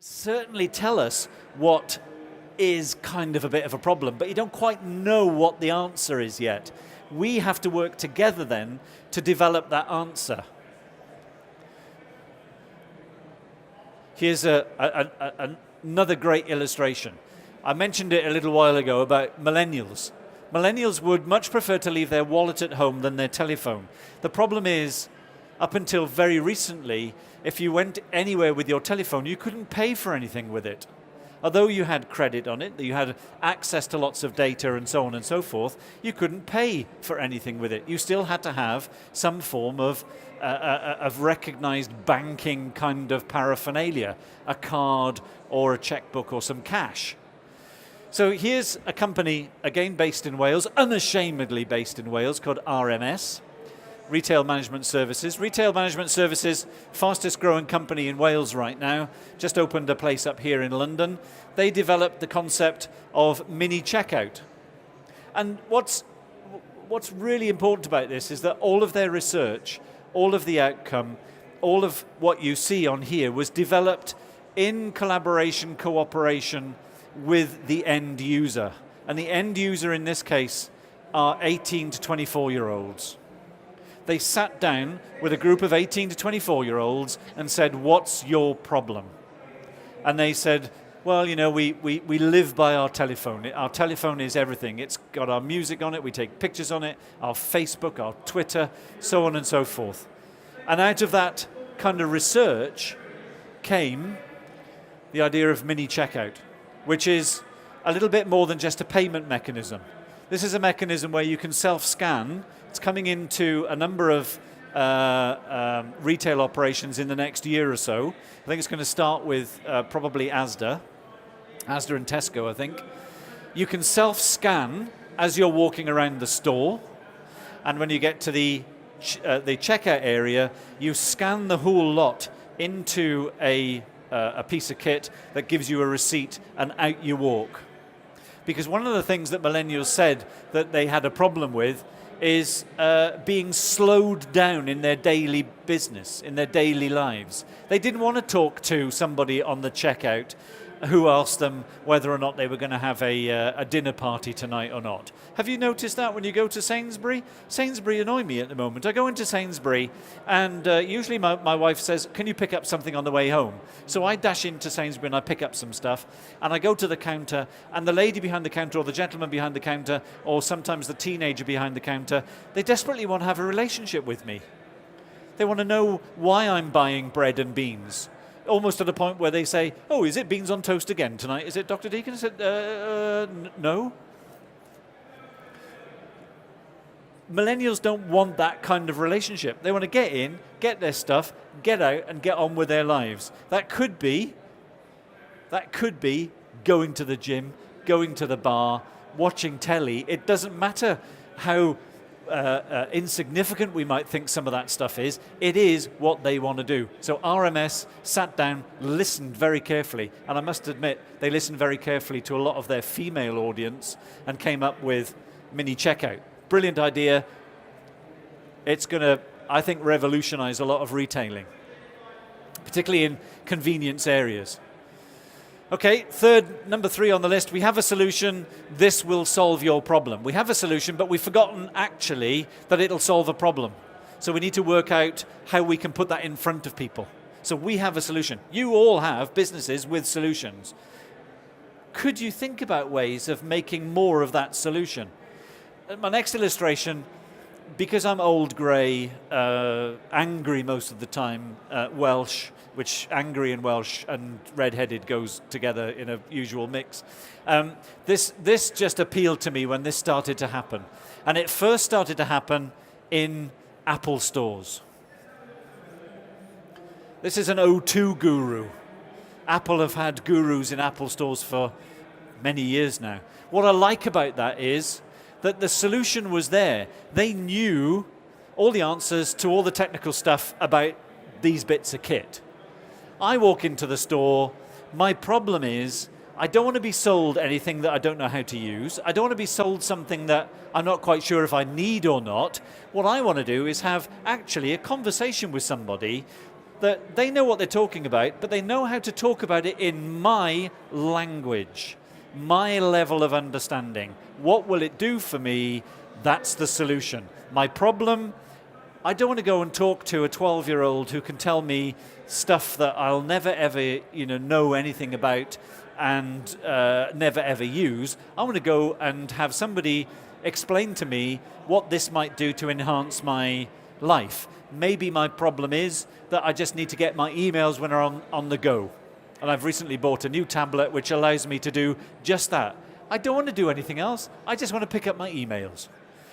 certainly tell us what is kind of a bit of a problem, but you don't quite know what the answer is yet. We have to work together then to develop that answer. Here's another great illustration. I mentioned it a little while ago about millennials. Millennials would much prefer to leave their wallet at home than their telephone. The problem is, up until very recently, if you went anywhere with your telephone, you couldn't pay for anything with it. Although you had credit on it, you had access to lots of data and so on and so forth, you couldn't pay for anything with it. You still had to have some form of recognized banking kind of paraphernalia, a card or a checkbook or some cash. So here's a company, again based in Wales, unashamedly based in Wales, called RMS, Retail Management Services. Retail Management Services, fastest growing company in Wales right now, just opened a place up here in London. They developed the concept of mini checkout. And what's really important about this is that all of their research, all of the outcome, all of what you see on here was developed in collaboration, cooperation with the end user. And the end user in this case are 18 to 24-year-olds. They sat down with a group of 18 to 24-year-olds and said, what's your problem? And they said, well, you know, we live by our telephone. Our telephone is everything. It's got our music on it, we take pictures on it, our Facebook, our Twitter, so on and so forth. And out of that kind of research came the idea of mini checkout, which is a little bit more than just a payment mechanism. This is a mechanism where you can self-scan. It's coming into a number of retail operations in the next year or so. I think it's going to start with probably Asda and Tesco, I think. You can self-scan as you're walking around the store, and when you get to the checkout area, you scan the whole lot into a piece of kit that gives you a receipt, and out you walk. Because one of the things that millennials said that they had a problem with is being slowed down in their daily business, in their daily lives. They didn't want to talk to somebody on the checkout who asked them whether or not they were going to have a dinner party tonight or not. Have you noticed that when you go to Sainsbury? Sainsbury annoy me at the moment. I go into Sainsbury and usually my wife says, can you pick up something on the way home? So I dash into Sainsbury and I pick up some stuff and I go to the counter, and the lady behind the counter or the gentleman behind the counter or sometimes the teenager behind the counter, they desperately want to have a relationship with me. They want to know why I'm buying bread and beans. Almost at a point where they say, oh, is it beans on toast again tonight? Is it Dr. Deacon? I said, no. Millennials don't want that kind of relationship. They want to get in, get their stuff, get out, and get on with their lives. That could be going to the gym, going to the bar, watching telly. It doesn't matter how insignificant we might think some of that stuff is. It is what they want to do. So RMS sat down, listened very carefully, and I must admit they listened very carefully to a lot of their female audience and came up with mini checkout. Brilliant idea. It's going to, I think, revolutionize a lot of retailing, particularly in convenience areas. Okay, number 3 on the list, we have a solution, this will solve your problem. We have a solution, but we've forgotten actually that it'll solve a problem. So we need to work out how we can put that in front of people. So we have a solution. You all have businesses with solutions. Could you think about ways of making more of that solution? My next illustration, because I'm old grey, angry most of the time, Welsh, which angry and Welsh and red-headed goes together in a usual mix. This just appealed to me when this started to happen. And it first started to happen in Apple stores. This is an O2 guru. Apple have had gurus in Apple stores for many years now. What I like about that is that the solution was there. They knew all the answers to all the technical stuff about these bits of kit. I walk into the store, my problem is I don't want to be sold anything that I don't know how to use. I don't want to be sold something that I'm not quite sure if I need or not. What I want to do is have actually a conversation with somebody that they know what they're talking about, but they know how to talk about it in my language, my level of understanding. What will it do for me? That's the solution. My problem, I don't want to go and talk to a 12-year-old who can tell me stuff that I'll never ever know anything about and never ever use. I want to go and have somebody explain to me what this might do to enhance my life. Maybe my problem is that I just need to get my emails when I'm on the go. And I've recently bought a new tablet which allows me to do just that. I don't want to do anything else. I just want to pick up my emails.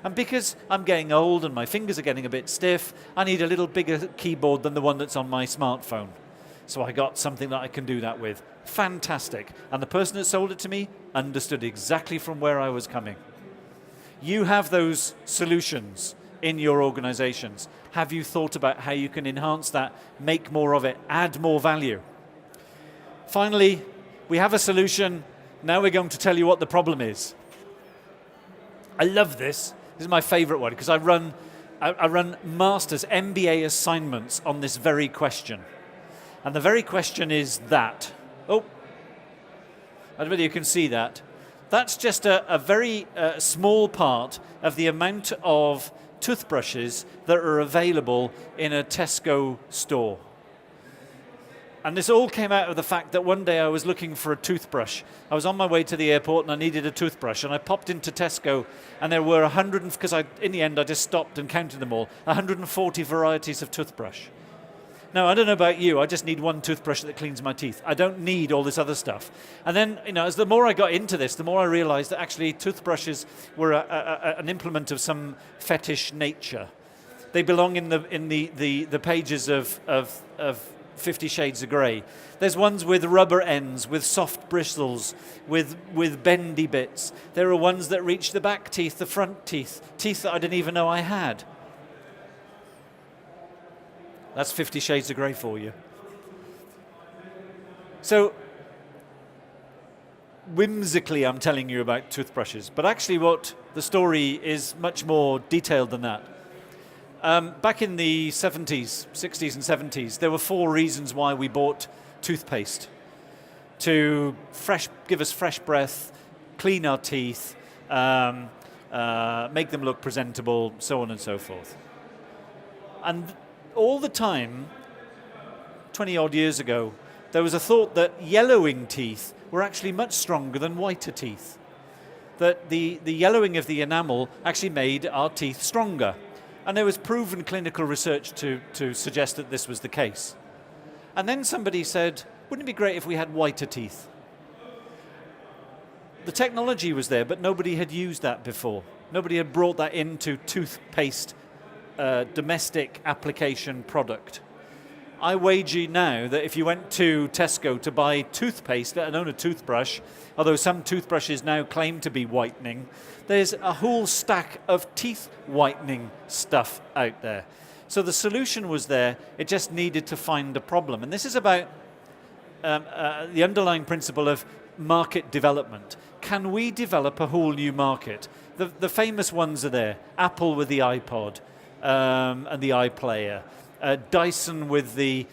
And because I'm getting old and my fingers are getting a bit stiff, I need a little bigger keyboard than the one that's on my smartphone. So I got something that I can do that with. Fantastic. And the person that sold it to me understood exactly from where I was coming. You have those solutions in your organizations. Have you thought about how you can enhance that, make more of it, add more value? Finally, we have a solution. Now we're going to tell you what the problem is. I love this. This is my favorite one because I run master's MBA assignments on this very question. And the very question is that. Oh, I don't know whether you can see that. That's just a very small part of the amount of toothbrushes that are available in a Tesco store. And this all came out of the fact that one day I was looking for a toothbrush. I was on my way to the airport and I needed a toothbrush, and I popped into Tesco and there were in the end I just stopped and counted them all, 140 varieties of toothbrush. Now, I don't know about you, I just need one toothbrush that cleans my teeth. I don't need all this other stuff. And then, as the more I got into this, the more I realized that actually toothbrushes were an implement of some fetish nature. They belong in the pages of 50 Shades of Grey. There's ones with rubber ends, with soft bristles, with bendy bits. There are ones that reach the back teeth, the front teeth that I didn't even know I had. That's 50 Shades of Grey for you. So, whimsically I'm telling you about toothbrushes, but actually what the story is much more detailed than that. Back in the 70s, 60s and 70s, there were 4 reasons why we bought toothpaste. To give us fresh breath, clean our teeth, make them look presentable, so on and so forth. And all the time, 20 odd years ago, there was a thought that yellowing teeth were actually much stronger than whiter teeth. That the yellowing of the enamel actually made our teeth stronger. And there was proven clinical research to suggest that this was the case. And then somebody said, wouldn't it be great if we had whiter teeth? The technology was there, but nobody had used that before. Nobody had brought that into toothpaste domestic application product. I wager now that if you went to Tesco to buy toothpaste, let alone a toothbrush, although some toothbrushes now claim to be whitening, there's a whole stack of teeth whitening stuff out there. So the solution was there, it just needed to find a problem. And this is about the underlying principle of market development. Can we develop a whole new market? The famous ones are there. Apple with the iPod and the iPlayer. Dyson with the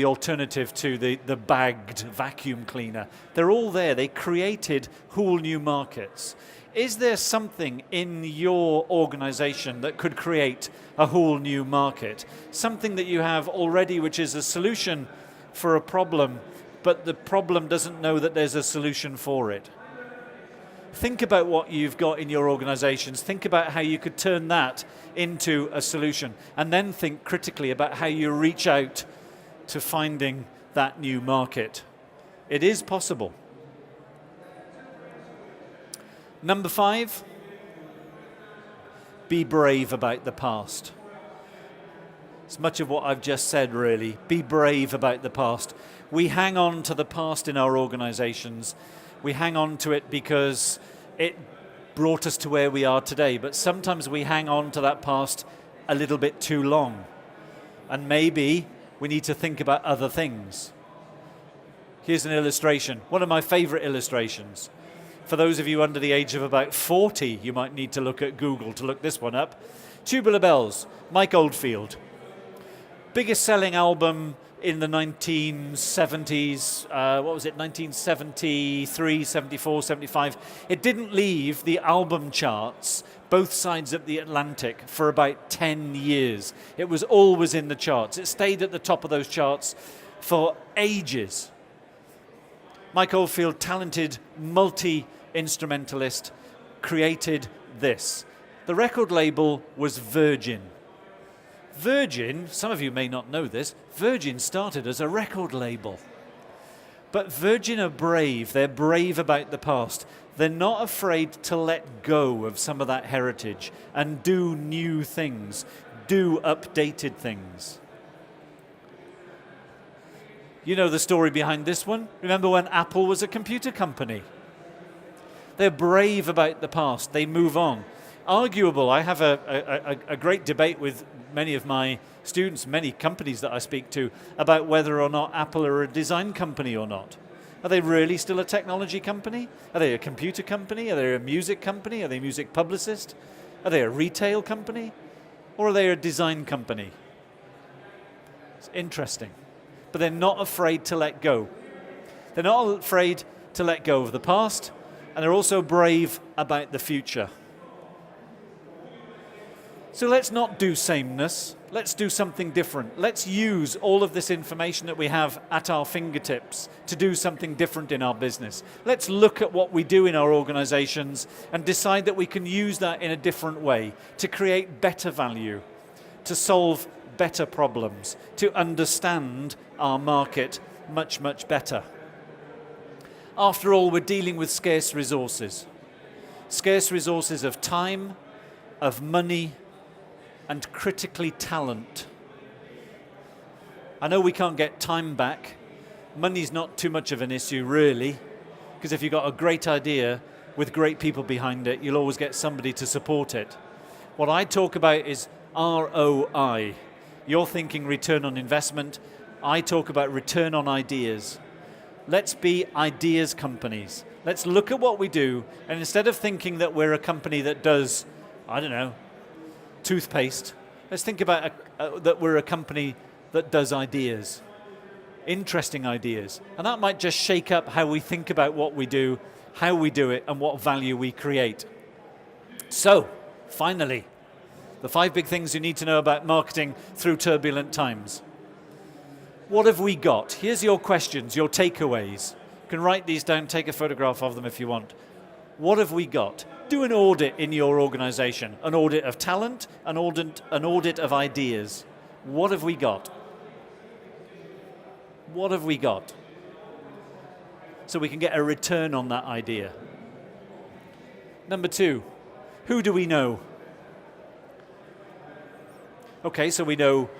alternative to the bagged vacuum cleaner. They're all there. They created whole new markets. Is there something in your organization that could create a whole new market? Something that you have already which is a solution for a problem, but the problem doesn't know that there's a solution for it. Think about what you've got in your organizations. Think about how you could turn that into a solution. And then think critically about how you reach out to finding that new market. It is possible. Number 5, be brave about the past. It's much of what I've just said, really. Be brave about the past. We hang on to the past in our organizations. We hang on to it because it brought us to where we are today. But sometimes we hang on to that past a little bit too long. And maybe we need to think about other things. Here's an illustration, one of my favorite illustrations. For those of you under the age of about 40, you might need to look at Google to look this one up. Tubular Bells, Mike Oldfield. Biggest selling album in the 1970s, what was it, 1973, 74, 75, it didn't leave the album charts, both sides of the Atlantic, for about 10 years. It was always in the charts. It stayed at the top of those charts for ages. Mike Oldfield, talented multi-instrumentalist, created this. The record label was Virgin. Virgin, some of you may not know this, Virgin started as a record label. But Virgin are brave. They're brave about the past. They're not afraid to let go of some of that heritage and do new things, do updated things. You know the story behind this one? Remember when Apple was a computer company? They're brave about the past. They move on. Arguable, I have a great debate with many of my students, many companies that I speak to, about whether or not Apple are a design company or not. Are they really still a technology company? Are they a computer company? Are they a music company? Are they a music publicist? Are they a retail company? Or are they a design company? It's interesting. But they're not afraid to let go. They're not afraid to let go of the past, and they're also brave about the future. So let's not do sameness. Let's do something different. Let's use all of this information that we have at our fingertips to do something different in our business. Let's look at what we do in our organizations and decide that we can use that in a different way to create better value, to solve better problems, to understand our market much, much better. After all, we're dealing with scarce resources of time, of money, and critically talent. I know we can't get time back. Money's not too much of an issue, really, because if you've got a great idea with great people behind it, you'll always get somebody to support it. What I talk about is ROI. You're thinking return on investment. I talk about return on ideas. Let's be ideas companies. Let's look at what we do, and instead of thinking that we're a company that does, I don't know, toothpaste, let's think about that we're a company that does ideas, interesting ideas. And that might just shake up how we think about what we do, how we do it, and what value we create. So, finally, the 5 big things you need to know about marketing through turbulent times. What have we got? Here's your questions, your takeaways. You can write these down, take a photograph of them if you want. What have we got? Do an audit in your organization, an audit of talent, an audit of ideas. What have we got? What have we got? So we can get a return on that idea. Number 2, who do we know? Okay, so we know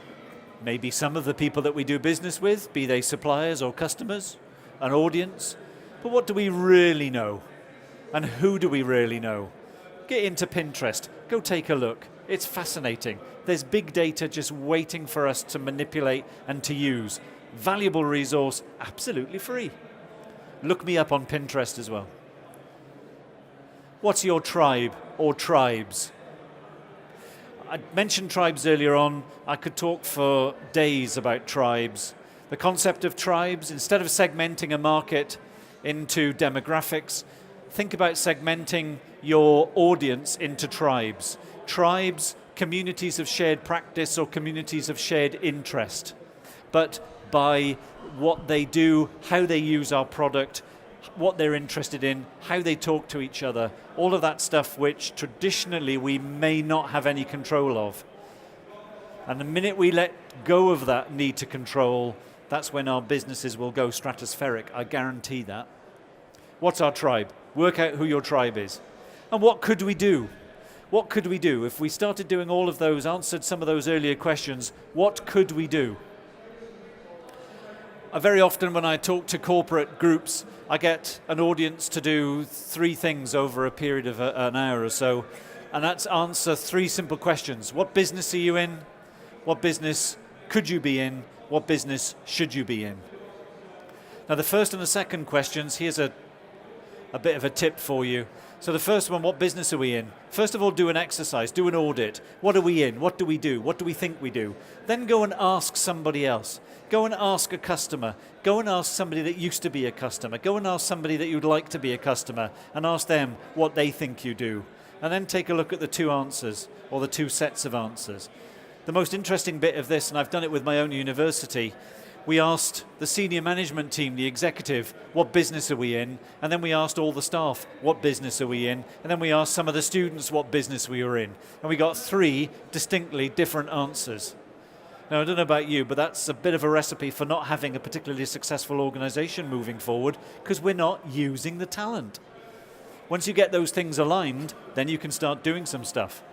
maybe some of the people that we do business with, be they suppliers or customers, an audience. But what do we really know? And who do we really know? Get into Pinterest. Go take a look. It's fascinating. There's big data just waiting for us to manipulate and to use. Valuable resource, absolutely free. Look me up on Pinterest as well. What's your tribe or tribes? I mentioned tribes earlier on. I could talk for days about tribes. The concept of tribes, instead of segmenting a market into demographics, think about segmenting your audience into tribes. Tribes, communities of shared practice or communities of shared interest. But by what they do, how they use our product, what they're interested in, how they talk to each other, all of that stuff which traditionally we may not have any control of. And the minute we let go of that need to control, that's when our businesses will go stratospheric. I guarantee that. What's our tribe? Work out who your tribe is. And what could we do? What could we do? If we started doing all of those, answered some of those earlier questions, what could we do? Very often when I talk to corporate groups, I get an audience to do 3 things over a period of an hour or so. And that's answer 3 simple questions. What business are you in? What business could you be in? What business should you be in? Now the first and the second questions, here's a bit of a tip for you. So the first one, what business are we in? First of all, do an exercise, do an audit. What are we in? What do we do? What do we think we do? Then go and ask somebody else. Go and ask a customer. Go and ask somebody that used to be a customer. Go and ask somebody that you'd like to be a customer and ask them what they think you do. And then take a look at the two answers, or the two sets of answers. The most interesting bit of this, and I've done it with my own university, we asked the senior management team, the executive, what business are we in? And then we asked all the staff, what business are we in? And then we asked some of the students what business we were in. And we got 3 distinctly different answers. Now, I don't know about you, but that's a bit of a recipe for not having a particularly successful organization moving forward, because we're not using the talent. Once you get those things aligned, then you can start doing some stuff.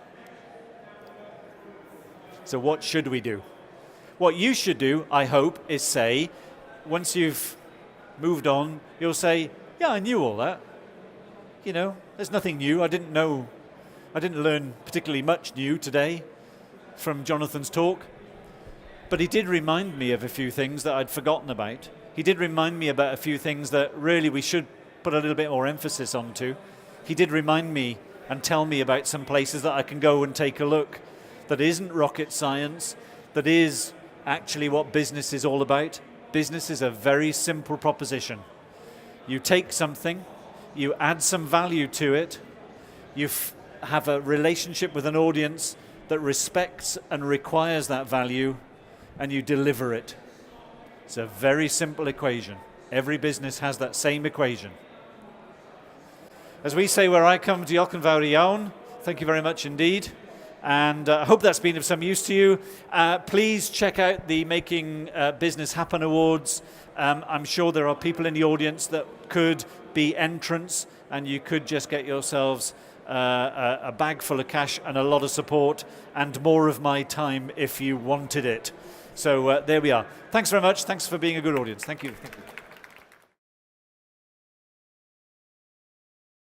So what should we do? What you should do, I hope, is say, once you've moved on, you'll say, yeah, I knew all that. You know, there's nothing new. I didn't learn particularly much new today from Jonathan's talk. But he did remind me of a few things that I'd forgotten about. He did remind me about a few things that really we should put a little bit more emphasis onto. He did remind me and tell me about some places that I can go and take a look that isn't rocket science, that is actually what business is all about. Business is a very simple proposition. You take something, you add some value to it, you have a relationship with an audience that respects and requires that value, and you deliver it. It's a very simple equation. Every business has that same equation. As we say where I come, diolch yn fawr iawn. Thank you very much indeed. And I hope that's been of some use to you. Please check out the Making Business Happen Awards. I'm sure there are people in the audience that could be entrants, and you could just get yourselves a bag full of cash and a lot of support and more of my time if you wanted it. So there we are. Thanks very much. Thanks for being a good audience. Thank you. Thank you.